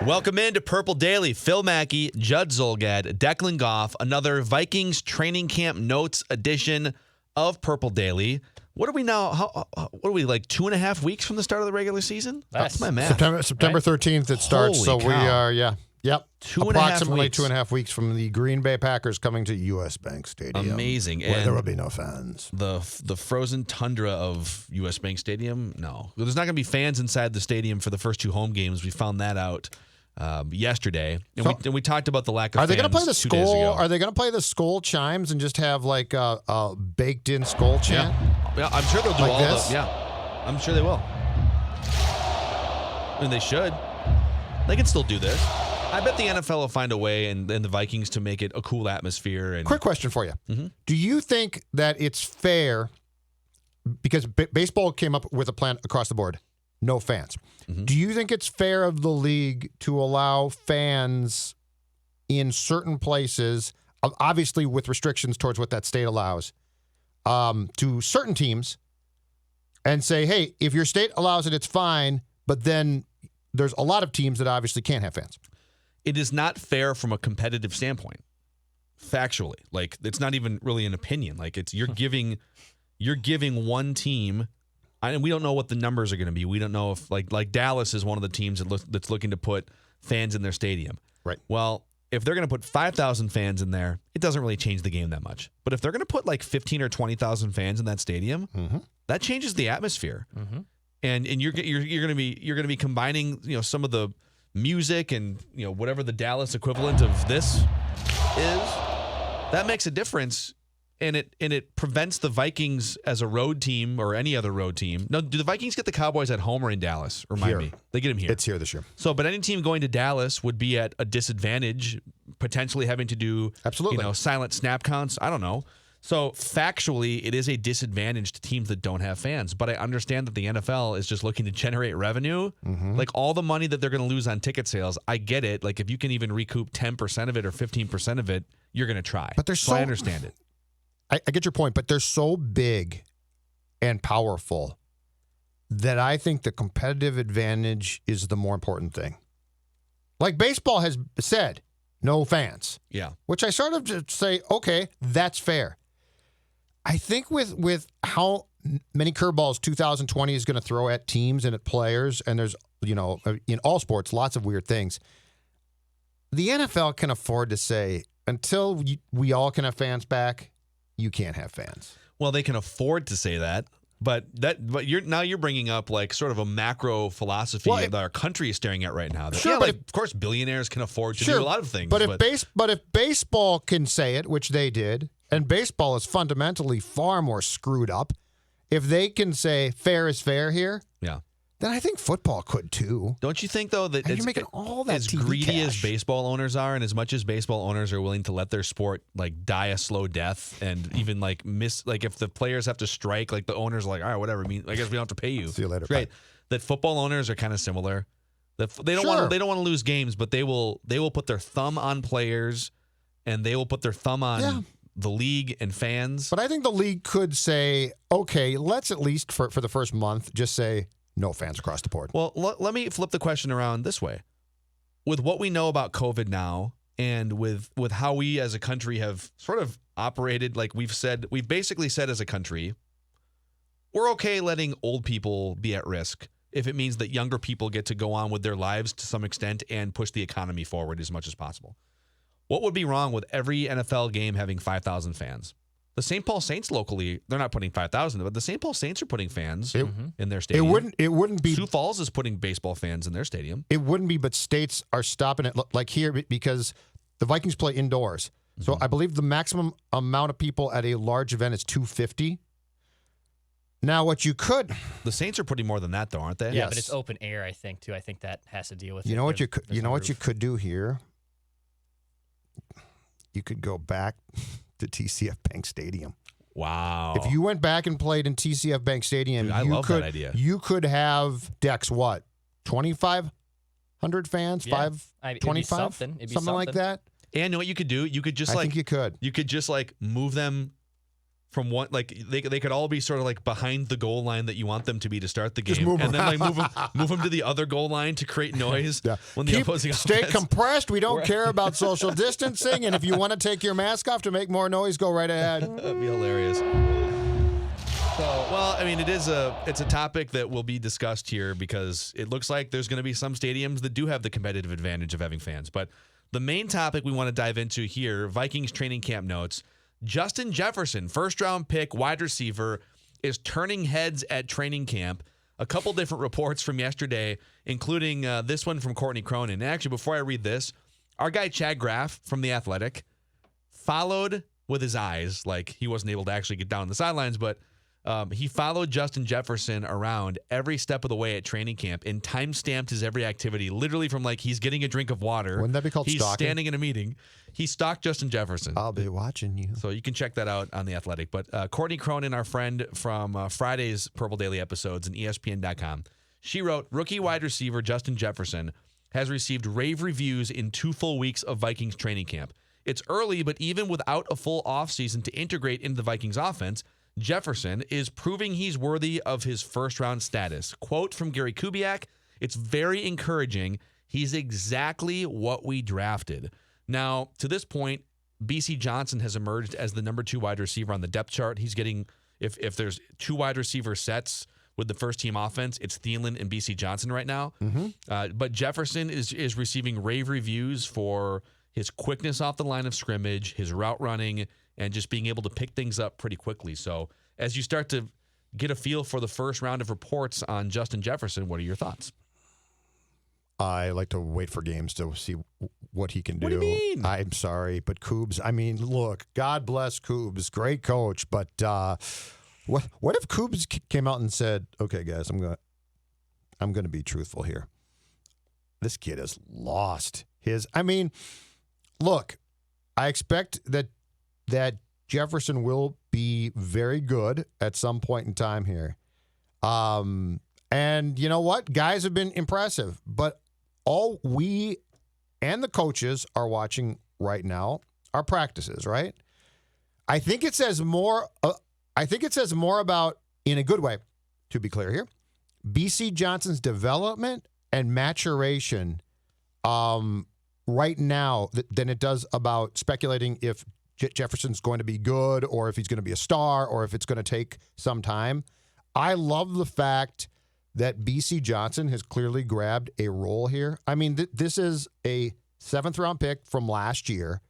Welcome into Purple Daily. Phil Mackey, Judd Zolgad, Declan Goff, another Vikings training camp notes edition of Purple Daily. What are we now? What are we, like 2.5 weeks from the start of the regular season? That's my math. September 13th it starts. Holy so cow. we are, Yep. 2.5 Approximately weeks. 2.5 weeks from the Green Bay Packers coming to U.S. Bank Stadium. Amazing. Where And there will be no fans. the frozen tundra of U.S. Bank Stadium? No. There's not going to be fans inside the stadium for the first 2 home games. We found that out yesterday. And we talked about the lack of fans. Are they going to play the 2 days skull? ago. Are they going to play the skull chimes and just have like a baked-in skull chant? Yeah, I'm sure they'll do Like all this? of them. Yeah, I'm sure they will. I mean, they should. They can still do this. I bet the NFL will find a way, and the Vikings, to make it a cool atmosphere. And Quick question for you. Mm-hmm. Do you think that it's fair, because baseball came up with a plan across the board, no fans. Mm-hmm. Do you think it's fair of the league to allow fans in certain places, obviously with restrictions towards what that state allows, to certain teams, and say, hey, if your state allows it, it's fine, but then there's a lot of teams that obviously can't have fans? it is not fair from a competitive standpoint, factually. Like, it's not even really an opinion. Like, it's you're giving one team, and we don't know what the numbers are going to be. We don't know if like Dallas is one of the teams that's looking to put fans in their stadium. Right. Well, if they're going to put 5,000 fans in there, it doesn't really change the game that much. But if they're going to put like 15 or 20,000 fans in that stadium, that changes the atmosphere. And you're going to be combining, some of the music and whatever the Dallas equivalent of this is. That makes a difference, and it prevents the Vikings as a road team or any other road team. No, do the Vikings get the Cowboys at home or in Dallas? Remind me. They get them here. It's here this year. So, but any team going to Dallas would be at a disadvantage, potentially having to do silent snap counts. I don't know. So factually, it is a disadvantage to teams that don't have fans. But I understand that the NFL is just looking to generate revenue. Like all the money that they're going to lose on ticket sales, I get it. Like if you can even recoup 10% of it or 15% of it, you're going to try. But so I understand it. I get your point, but they're so big and powerful that I think the competitive advantage is the more important thing. Like baseball has said, no fans. Yeah. Which I sort of just say, okay, that's fair. I think with how many curveballs 2020 is going to throw at teams and at players, and there's, in all sports, lots of weird things, the NFL can afford to say, until we all can have fans back, you can't have fans. Well, they can afford to say that, but you're bringing up like sort of a macro philosophy that our country is staring at right now. Sure, but of course, billionaires can afford to do a lot of things. But if baseball can say it, which they did, and baseball is fundamentally far more screwed up, if they can say fair is fair here, then I think football could too. Don't you think, though, that you're making all that as TV greedy cash. as baseball owners are, and as much as baseball owners are willing to let their sport like die a slow death, and even like if the players have to strike, like the owners are like, all right, whatever. I mean, I guess we don't have to pay you. See you later. Right. That football owners are kind of similar. That they don't want to lose games, but they will put their thumb on players, and they will put their thumb on the league and fans. But I think the league could say, okay, let's at least for the first month just say no fans across the board. Well, let me flip the question around this way. With what we know about COVID now, and with how we as a country have sort of operated, like we've basically said as a country, we're okay letting old people be at risk if it means that younger people get to go on with their lives to some extent and push the economy forward as much as possible. What would be wrong with every NFL game having 5,000 fans? The St. Paul Saints locally, they're not putting 5,000, but the St. Paul Saints are putting fans in their stadium. It wouldn't be. Sioux Falls is putting baseball fans in their stadium. It wouldn't be, but states are stopping it like here because the Vikings play indoors. So I believe the maximum amount of people at a large event is 250. Now, what you could... The Saints are putting more than that, though, aren't they? Yeah, but it's open air, I think, too. I think that has to deal with it. You know what you could do here? You could go back to TCF Bank Stadium. Wow. If you went back and played in TCF Bank Stadium, Dude, I love that idea. You could have decks, 2,500 fans? 525? Something like that? And you know what you could do? You could just I think you could. You could just move them from one, like they could all be sort of like behind the goal line that you want them to be to start the game, move and then like move them to the other goal line to create noise when the opposing stay offense. compressed. We don't care about social distancing, and if you want to take your mask off to make more noise, go right ahead. That'd be hilarious. Well, I mean, it's a topic that will be discussed here because it looks like there's going to be some stadiums that do have the competitive advantage of having fans. But the main topic we want to dive into here, Vikings training camp notes. Justin Jefferson, first-round pick, wide receiver, is turning heads at training camp. A couple different reports from yesterday, including this one from Courtney Cronin. And actually, before I read this, our guy Chad Graff from The Athletic followed with his eyes, like he wasn't able to actually get down the sidelines, but he followed Justin Jefferson around every step of the way at training camp and time-stamped his every activity, literally from like he's getting a drink of water. Wouldn't that be called he's stalking? Standing in a meeting. He stalked Justin Jefferson. I'll be watching you. So you can check that out on The Athletic. But Courtney Cronin, our friend from Friday's Purple Daily episodes and ESPN.com, she wrote, rookie wide receiver Justin Jefferson has received rave reviews in 2 full weeks of Vikings training camp. It's early, but even without a full offseason to integrate into the Vikings offense, Jefferson is proving he's worthy of his first-round status. Quote from Gary Kubiak, it's very encouraging. He's exactly what we drafted. Now, to this point, BC Johnson has emerged as the number 2 wide receiver on the depth chart. He's getting, if there's 2 wide receiver sets with the first-team offense, it's Thielen and BC Johnson right now. But Jefferson is receiving rave reviews for his quickness off the line of scrimmage, his route running, and just being able to pick things up pretty quickly. So as you start to get a feel for the first round of reports on Justin Jefferson, what are your thoughts? I like to wait for games to see what he can do. What do you mean? I'm sorry, but Coobs, I mean, look, God bless Coobs, great coach, but what if Coobs came out and said, okay, guys, I'm going to be truthful here. This kid has lost his, I mean, look, I expect that Jefferson will be very good at some point in time here. And you know what? Guys have been impressive, but all we and the coaches are watching right now are practices, right? I think it says more about, in a good way, to be clear here, BC Johnson's development and maturation right now than it does about speculating if Jefferson's going to be good or if he's going to be a star or if it's going to take some time. I love the fact that BC Johnson has clearly grabbed a role here. I mean, this is a 7th-round pick from last year,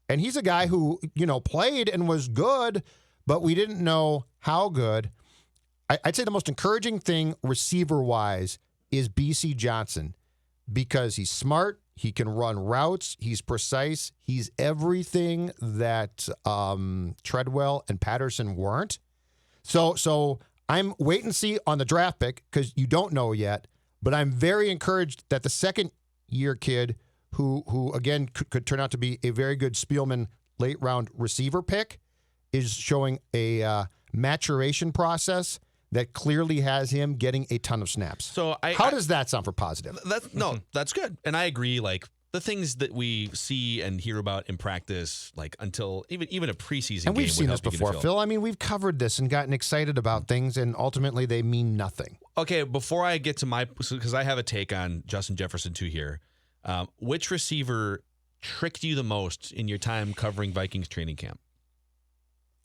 and he's a guy who, played and was good, but we didn't know how good. I'd say the most encouraging thing receiver-wise is BC Johnson because he's smart, he can run routes, he's precise, he's everything that Treadwell and Patterson weren't. So I'm wait and see on the draft pick because you don't know yet, but I'm very encouraged that the second-year kid who again, could turn out to be a very good Spielman late-round receiver pick is showing a maturation process that clearly has him getting a ton of snaps. So how does that sound for positive? That's good. And I agree, like, the things that we see and hear about in practice, like until even a preseason game. And we've seen this before, Phil. I mean, we've covered this and gotten excited about things, and ultimately they mean nothing. Okay, before I get to because I have a take on Justin Jefferson too here. Which receiver tricked you the most in your time covering Vikings training camp?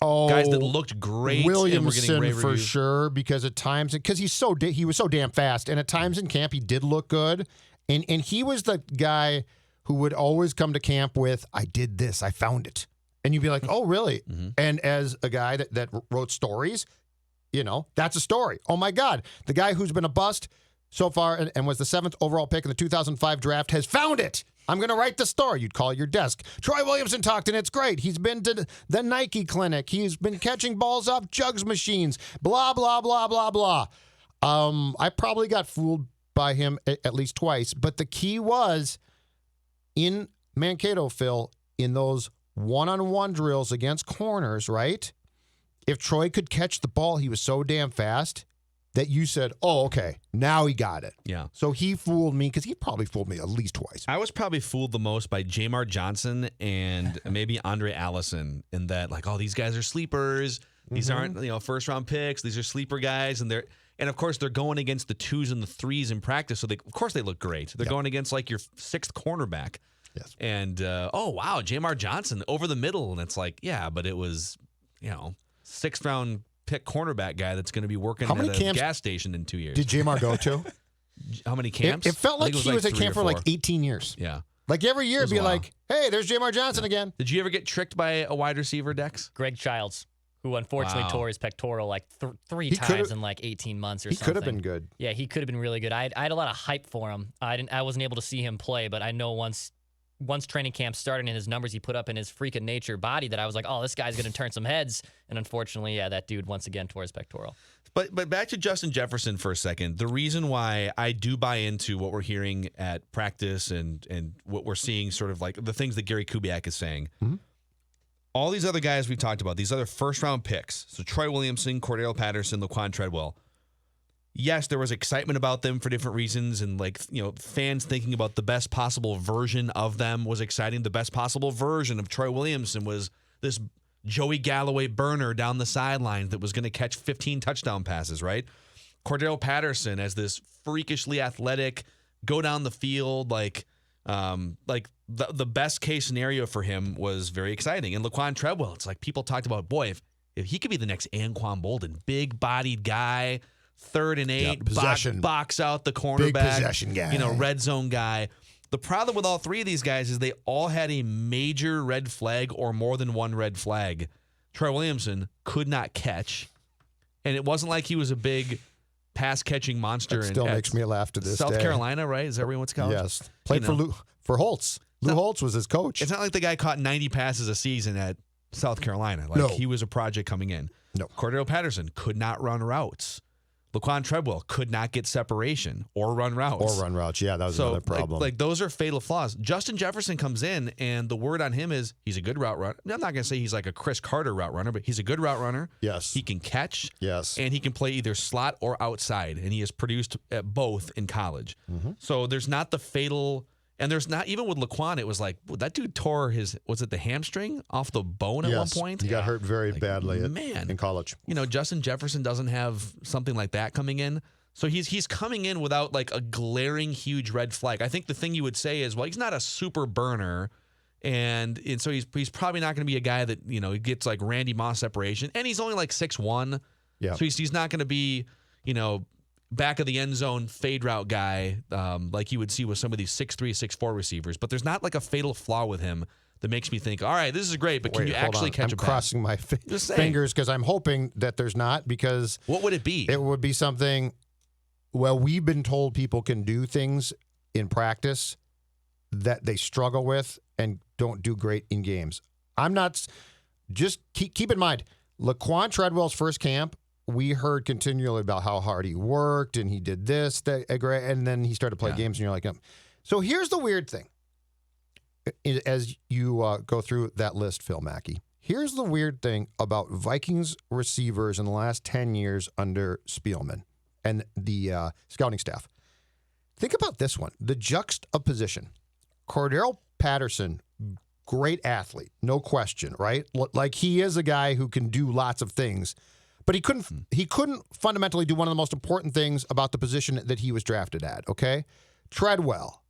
Oh, guys that looked great. Williamson for sure, because at times, because he was so damn fast, and at times in camp he did look good, and he was the guy who would always come to camp with, I did this, I found it. And you'd be like, oh, really? Mm-hmm. And as a guy that wrote stories, that's a story. Oh, my God. The guy who's been a bust so far and was the 7th overall pick in the 2005 draft has found it. I'm going to write the story. You'd call your desk. Troy Williamson talked, and it's great. He's been to the Nike clinic. He's been catching balls off jugs machines, blah, blah, blah, blah, blah. I probably got fooled by him at least twice, but the key was in Mankato, Phil, in those one-on-one drills against corners, right? If Troy could catch the ball, he was so damn fast that you said, oh, okay, now he got it. Yeah. So he fooled me because he probably fooled me at least twice. I was probably fooled the most by Jamar Johnson and maybe Andre Allison in that, like, oh, these guys are sleepers. These aren't, first round picks. These are sleeper guys, and of course they're going against the 2s and the 3s in practice. So of course they look great. They're going against like your 6th cornerback. Yes. And oh wow, Jamar Johnson over the middle, and it's like, yeah, but it was 6th round pick cornerback guy that's going to be working at a gas station in 2 years. Did Jamar go to? How many camps? It felt like he was at camp for like 18 years. Yeah. Like every year it'd be like, hey, there's Jamar Johnson again. Did you ever get tricked by a wide receiver, Dex? Greg Childs, who unfortunately tore his pectoral like three He times in like 18 months or something. He could have been good. Yeah, he could have been really good. I had a lot of hype for him. I wasn't able to see him play, but I know once training camp started and his numbers he put up in his freaking nature body that I was like, oh, this guy's going to turn some heads. And unfortunately, yeah, that dude once again tore his pectoral. But back to Justin Jefferson for a second. The reason why I do buy into what we're hearing at practice and what we're seeing, sort of like the things that Gary Kubiak is saying, all these other guys we've talked about, these other first-round picks, so Troy Williamson, Cordell Patterson, Laquan Treadwell, yes, there was excitement about them for different reasons, and fans thinking about the best possible version of them was exciting. The best possible version of Troy Williamson was this Joey Galloway burner down the sidelines that was going to catch 15 touchdown passes, right? Cordell Patterson as this freakishly athletic, go down the field, the best case scenario for him was very exciting. And Laquan Treadwell, it's like people talked about, boy, if he could be the next Anquan Bolden, big-bodied guy, 3rd and 8, box out the cornerback, big possession guy, red zone guy. The problem with all 3 of these guys is they all had a major red flag or more than one red flag. Troy Williamson could not catch, and it wasn't like he was a big pass-catching monster. That still makes me laugh to this South day. Carolina, right? Is that where he went to college? Yes. Played for Holtz. Lou Holtz was his coach. It's not like the guy caught 90 passes a season at South Carolina. He was a project coming in. No. Cordell Patterson could not run routes. Laquan Treadwell could not get separation or run routes. Yeah, that was another problem. Like those are fatal flaws. Justin Jefferson comes in, and the word on him is he's a good route runner. I'm not going to say he's like a Chris Carter route runner, but he's a good route runner. Yes. He can catch. Yes. And he can play either slot or outside, and he has produced at both in college. So there's not the fatal... And there's not, even with Laquan, it was like, that dude tore the hamstring off the bone at one point? He got hurt very badly in college. Justin Jefferson doesn't have something like that coming in. So he's coming in without like a glaring huge red flag. I think the thing you would say is, well, he's not a super burner. And so he's probably not going to be a guy that, gets like Randy Moss separation. And he's only like 6'1". Yeah. So he's not going to be, back of the end zone fade route guy like you would see with some of these 6'3", 6'4" receivers. But there's not like a fatal flaw with him that makes me think, all right, this is great, but can you actually catch a pass? I'm crossing my fingers because I'm hoping that there's not, because... What would it be? It would be something... Well, we've been told people can do things in practice that they struggle with and don't do great in games. I'm not... Just keep in mind, Laquan Treadwell's first camp, we heard continually about how hard he worked and he did this, and then he started to play games, and you're like, So here's the weird thing. As you go through that list, Phil Mackey, here's the weird thing about Vikings receivers in the last 10 years under Spielman and the scouting staff. Think about this one, the juxtaposition. Cordell Patterson, great athlete, no question, right? Like, he is a guy who can do lots of things. But he couldn't fundamentally do one of the most important things about the position that he was drafted at, okay? Treadwell.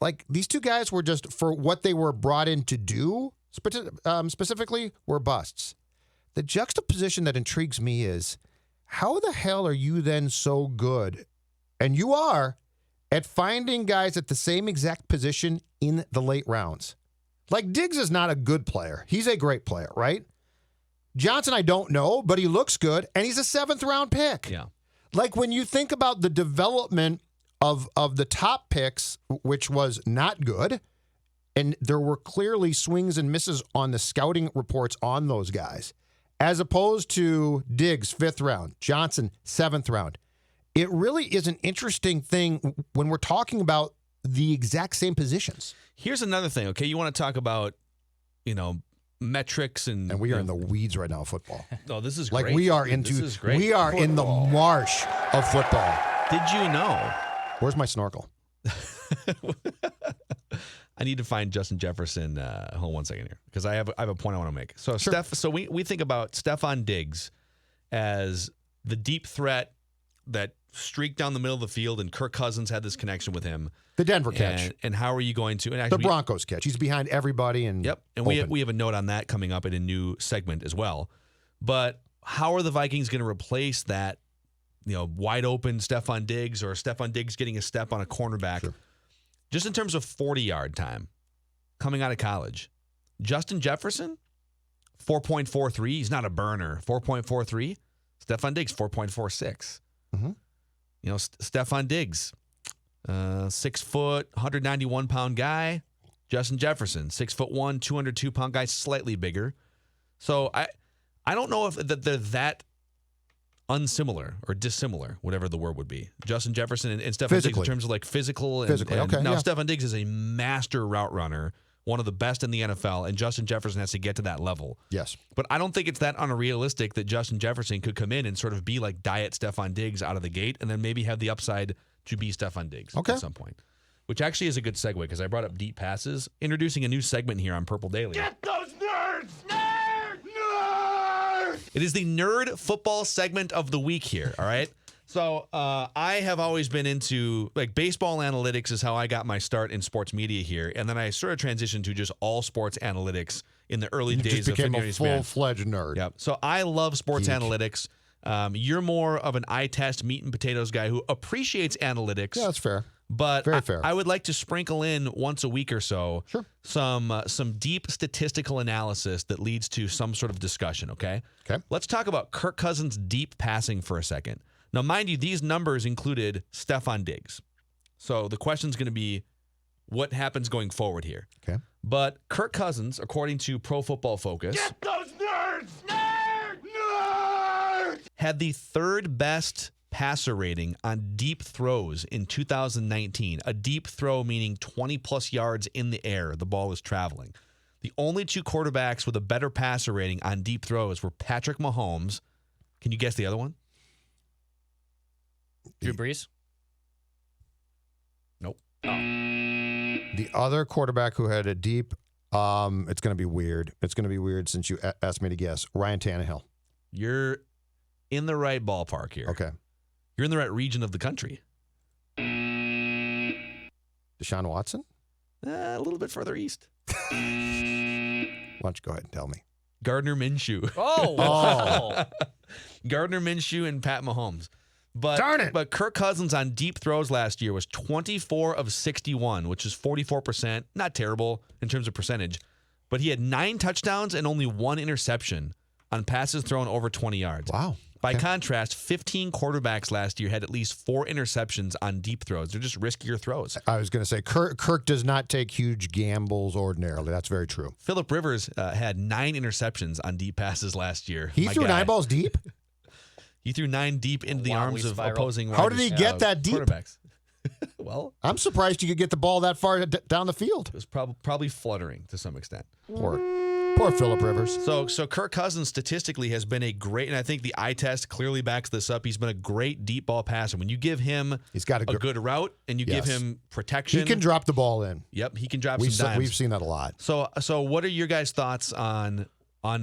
Like, these 2 guys were just, for what they were brought in to do, specifically, were busts. The juxtaposition that intrigues me is, how the hell are you then so good, and you are, at finding guys at the same exact position in the late rounds? Like, Diggs is not a good player. He's a great player, right? Johnson, I don't know, but he looks good, and he's a 7th-round pick. Yeah. Like, when you think about the development of the top picks, which was not good, and there were clearly swings and misses on the scouting reports on those guys, as opposed to Diggs, 5th round, Johnson, 7th round. It really is an interesting thing when we're talking about the exact same positions. Here's another thing, okay? You want to talk about, metrics and we are in the weeds right now of football. Oh, this is great. Like, we are in the marsh of football. Did you know? Where's my snorkel? I need to find Justin Jefferson. Hold on one second here, because I have a point I want to make. So Sure. So we think about Stephon Diggs as the deep threat that streaked down the middle of the field, and Kirk Cousins had this connection with him. The Denver catch. And how are you going to? And The actually, Broncos catch. He's behind everybody. And yep. And open. we have a note on that coming up in a new segment as well. But how are the Vikings going to replace that, wide open Stephon Diggs, or Stephon Diggs getting a step on a cornerback? Sure. Just in terms of 40-yard time coming out of college. Justin Jefferson, 4.43. He's not a burner. 4.43. Stephon Diggs, 4.46. Mm-hmm. Stephon Diggs, 6 foot, 191-pound guy. Justin Jefferson, 6'1", 202-pound guy, slightly bigger. So I don't know if they're that unsimilar or dissimilar, whatever the word would be. Justin Jefferson and Stephon Diggs in terms of like physical. Physically, okay. Now, yeah. Stephon Diggs is a master route runner, one of the best in the NFL, and Justin Jefferson has to get to that level. Yes. But I don't think it's that unrealistic that Justin Jefferson could come in and sort of be like diet Stephon Diggs out of the gate, and then maybe have the upside to be Stephon Diggs at some point. Which actually is a good segue, because I brought up deep passes. Introducing a new segment here on Purple Daily. Get those nerds! Nerds! It is the nerd football segment of the week here, all right? So I have always been into, like, baseball analytics is how I got my start in sports media here, and then I sort of transitioned to just all sports analytics in the early You days just of became a February Span. full-fledged nerd. Yep. So I love sports Geek. analytics. You're more of an eye test, meat and potatoes guy who appreciates analytics. Yeah, that's fair. But Very fair. I would like to sprinkle in once a week or so Sure. some deep statistical analysis that leads to some sort of discussion, okay? Okay. Let's talk about Kirk Cousins' deep passing for a second. Now, mind you, these numbers included Stephon Diggs. So the question's going to be, what happens going forward here? Okay. But Kirk Cousins, according to Pro Football Focus, Get those nerds! Nerds! Nerds! had the third best passer rating on deep throws in 2019. A deep throw meaning 20-plus yards in the air. The ball is traveling. The only two quarterbacks with a better passer rating on deep throws were Patrick Mahomes. Can you guess the other one? Drew Brees. Nope. The other quarterback who had a deep, it's going to be weird. It's going to be weird since you asked me to guess. Ryan Tannehill. You're in the right ballpark here. Okay. You're in the right region of the country. Deshaun Watson? A little bit further east. Why don't you go ahead and tell me? Gardner Minshew. Oh, wow. Gardner Minshew and Pat Mahomes. But, Darn it. But Kirk Cousins on deep throws last year was 24 of 61, which is 44%. Not terrible in terms of percentage. But he had 9 touchdowns and only 1 interception on passes thrown over 20 yards. Wow. By contrast, 15 quarterbacks last year had at least 4 interceptions on deep throws. They're just riskier throws. I was going to say, Kirk does not take huge gambles ordinarily. That's very true. Phillip Rivers had 9 interceptions on deep passes last year. He My threw guy. 9 balls deep? He threw 9 deep into the Wobbly arms of spiral. opposing How did he get that deep? quarterbacks. Well, I'm surprised you could get the ball that far down the field. it was probably fluttering to some extent. Poor Phillip Rivers. So Kirk Cousins statistically has been a great, and I think the eye test clearly backs this up. He's been a great deep ball passer. When you give him He's got a good route and you give Yes. him protection, He can drop the ball in. Yep, he can drop some dimes. We've seen that a lot. So what are your guys' thoughts on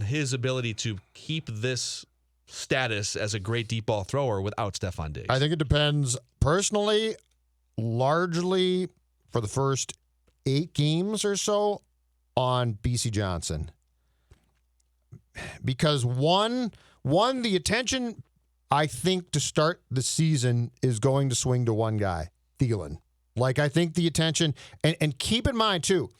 his ability to keep this status as a great deep ball thrower without Stephon Diggs? I think it depends personally, largely for the first 8 games or so on BC Johnson. Because one, the attention, I think, to start the season is going to swing to one guy, Thielen. Like, I think the attention, and keep in mind, too,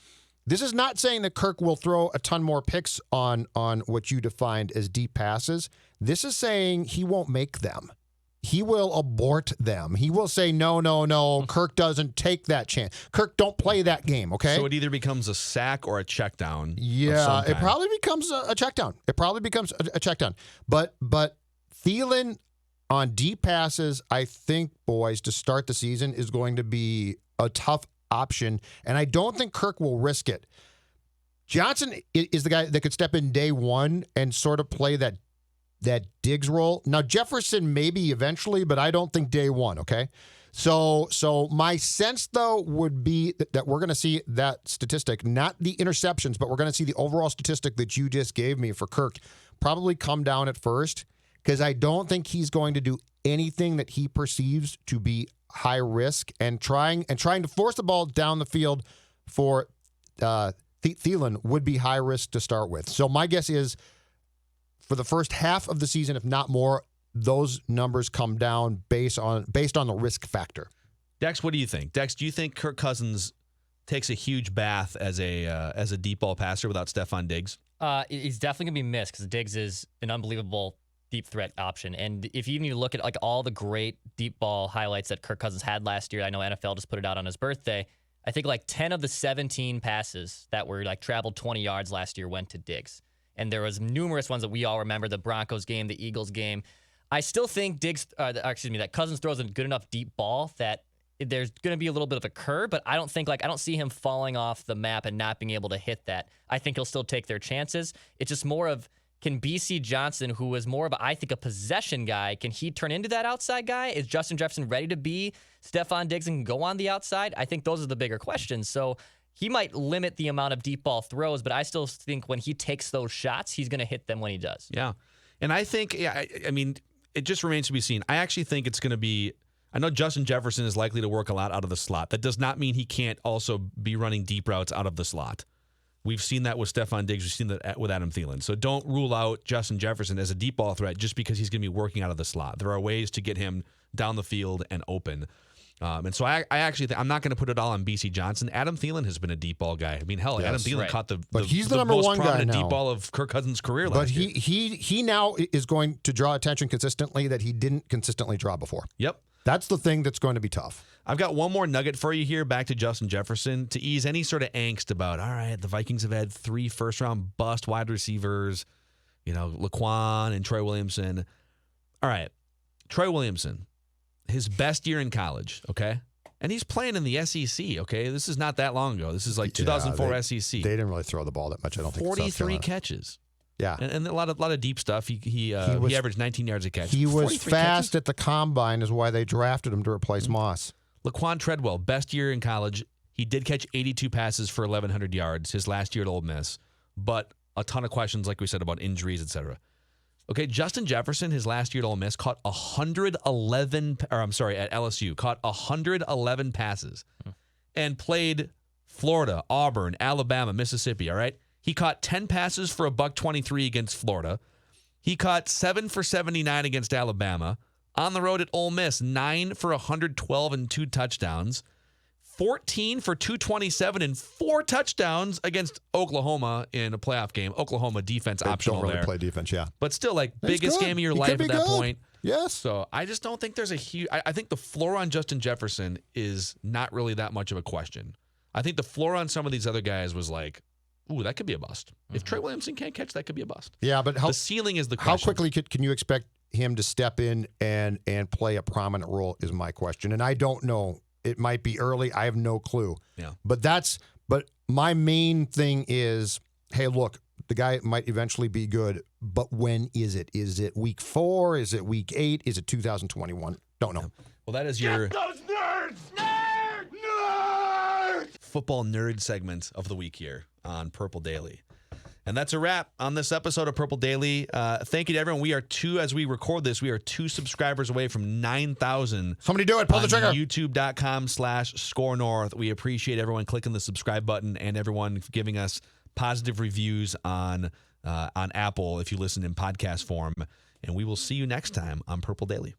this is not saying that Kirk will throw a ton more picks on what you defined as deep passes. This is saying he won't make them. He will abort them. He will say, no, Kirk doesn't take that chance. Kirk, don't play that game, okay? So it either becomes a sack or a check down. Yeah, it probably becomes a check down. It probably becomes a check down. But Thielen on deep passes, I think, boys, to start the season is going to be a tough option, and I don't think Kirk will risk it. Johnson is the guy that could step in day one and sort of play that Diggs role. Now, Jefferson maybe eventually, but I don't think day one, okay? So my sense, though, would be that we're going to see that statistic, not the interceptions, but we're going to see the overall statistic that you just gave me for Kirk probably come down at first, because I don't think he's going to do anything that he perceives to be high risk and trying to force the ball down the field for Thielen would be high risk to start with. So my guess is for the first half of the season, if not more, those numbers come down based on the risk factor. Dex, what do you think? Dex, do you think Kirk Cousins takes a huge bath as a deep ball passer without Stephon Diggs? He's definitely going to be missed because Diggs is an unbelievable deep threat option. And if you look at like all the great deep ball highlights that Kirk Cousins had last year, I know NFL just put it out on his birthday. I think like 10 of the 17 passes that were like traveled 20 yards last year went to Diggs. And there was numerous ones that we all remember, the Broncos game, the Eagles game. I still think that Cousins throws a good enough deep ball that there's going to be a little bit of a curve, but I don't see him falling off the map and not being able to hit that. I think he'll still take their chances. It's just more of, can BC Johnson, who is more of a possession guy, can he turn into that outside guy? Is Justin Jefferson ready to be Stephon Diggs and go on the outside? I think those are the bigger questions. So he might limit the amount of deep ball throws, but I still think when he takes those shots, he's going to hit them when he does. Yeah. And I think, I mean, it just remains to be seen. I actually think it's going to be, I know Justin Jefferson is likely to work a lot out of the slot. That does not mean he can't also be running deep routes out of the slot. We've seen that with Stephon Diggs. We've seen that with Adam Thielen. So don't rule out Justin Jefferson as a deep ball threat just because he's going to be working out of the slot. There are ways to get him down the field and open. And so I actually think I'm not going to put it all on BC Johnson. Adam Thielen has been a deep ball guy. I mean, hell, Adam Thielen caught the number most one prominent guy now. deep ball of Kirk Cousins' career last year. But he now is going to draw attention consistently that he didn't consistently draw before. Yep. That's the thing that's going to be tough. I've got one more nugget for you here, back to Justin Jefferson, to ease any sort of angst about, all right, the Vikings have had 3 first-round bust wide receivers, Laquan and Troy Williamson. All right, Troy Williamson, his best year in college, okay? And he's playing in the SEC, okay? This is not that long ago. This is like 2004 SEC. They didn't really throw the ball that much, I don't think. 43 catches. Yeah. And a lot of deep stuff. He averaged 19 yards a catch. He was fast catches. at the combine is why they drafted him to replace Moss. Laquan Treadwell, best year in college. He did catch 82 passes for 1,100 yards his last year at Ole Miss, but a ton of questions, like we said, about injuries, etc. Okay, Justin Jefferson, his last year at Ole Miss, at LSU, caught 111 passes and played Florida, Auburn, Alabama, Mississippi, all right? He caught 10 passes for $123 against Florida. He caught 7 for 79 against Alabama. On the road at Ole Miss, 9 for 112 and 2 touchdowns. 14 for 227 and 4 touchdowns against Oklahoma in a playoff game. Oklahoma defense optional don't really there. play defense, yeah. But still, like, He's biggest good. game of your He life could at be that good. point. Yes. So I just don't think there's a huge... I think the floor on Justin Jefferson is not really that much of a question. I think the floor on some of these other guys was like, ooh, that could be a bust. If Trey Williamson can't catch, that could be a bust. Yeah, but the ceiling is the question. How quickly can you expect him to step in and play a prominent role is my question. And I don't know. It might be early. I have no clue. Yeah. But my main thing is, hey, look, the guy might eventually be good, but when is it? Is it week 4? Is it week 8? Is it 2021? Don't know. Well, that is your Get those nerds! Nerds! football nerd segment of the week here on Purple Daily. And that's a wrap on this episode of Purple Daily. Thank you to everyone. As we record this, we are 2 subscribers away from 9,000. Somebody do it. Pull the trigger. YouTube.com/ScoreNorth. We appreciate everyone clicking the subscribe button and everyone giving us positive reviews on Apple if you listen in podcast form. And we will see you next time on Purple Daily.